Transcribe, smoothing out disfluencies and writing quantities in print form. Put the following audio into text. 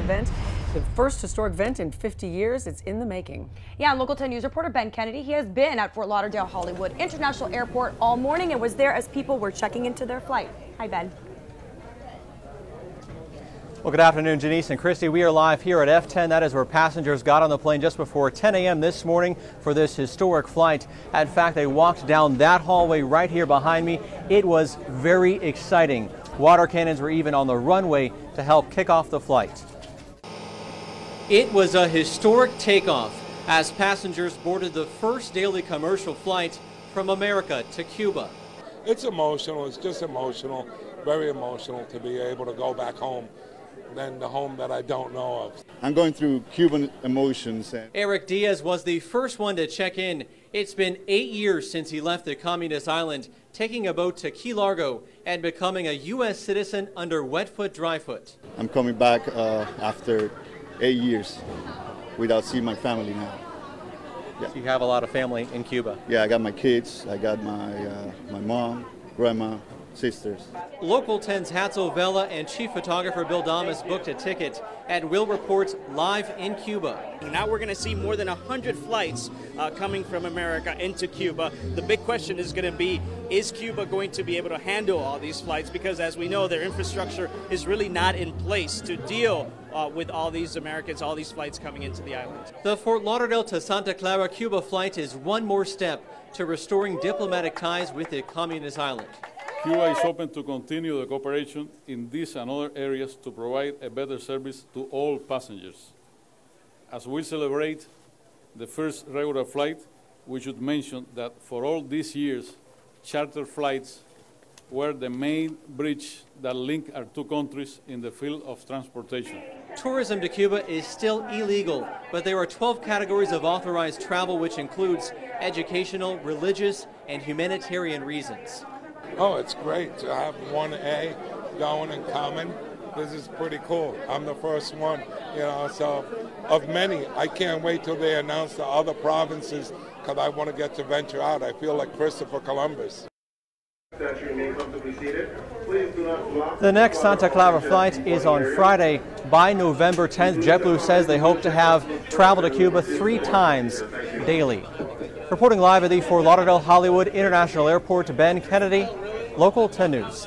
event. The first historic event in 50 years. It's in the making. Yeah, and Local 10 News reporter Ben Kennedy, he has been at Fort Lauderdale Hollywood International Airport all morning and was there as people were checking into their flight. Hi, Ben. Well, good afternoon, Janice and Christy. We are live here at F-10. That is where passengers got on the plane just before 10 a.m. this morning for this historic flight. In fact, they walked down that hallway right here behind me. It was very exciting. Water cannons were even on the runway to help kick off the flight. It was a historic takeoff as passengers boarded the first daily commercial flight from America to Cuba. It's emotional. It's just emotional, very emotional to be able to go back home than the home that I don't know of. I'm going through Cuban emotions. Eric Diaz was the first one to check in. It's been 8 years since he left the communist island, taking a boat to Key Largo and becoming a U.S. citizen under wet foot, dry foot. I'm coming back after 8 years without seeing my family now. Yeah. So you have a lot of family in Cuba? Yeah, I got my kids, I got my mom, grandma, sisters. Local 10's Hatzel Vela and chief photographer Bill Damas booked a ticket and will report live in Cuba. Now we're going to see more than 100 flights coming from America into Cuba. The big question is going to be, is Cuba going to be able to handle all these flights? Because as we know, their infrastructure is really not in place to deal with all these Americans, all these flights coming into the island. The Fort Lauderdale to Santa Clara, Cuba flight is one more step to restoring diplomatic ties with the communist island. Cuba is open to continue the cooperation in these and other areas to provide a better service to all passengers. As we celebrate the first regular flight, we should mention that for all these years, charter flights were the main bridge that linked our two countries in the field of transportation. Tourism to Cuba is still illegal, but there are 12 categories of authorized travel, which includes educational, religious, and humanitarian reasons. Oh, it's great to have 1A going in common. This is pretty cool. I'm the first one, so of many. I can't wait till they announce the other provinces because I want to get to venture out. I feel like Christopher Columbus. The next Santa Clara flight is on Friday. By November 10th, JetBlue says they hope to have travel to Cuba 3 times daily. Reporting live at the Fort Lauderdale Hollywood International Airport, Ben Kennedy, Local 10 News.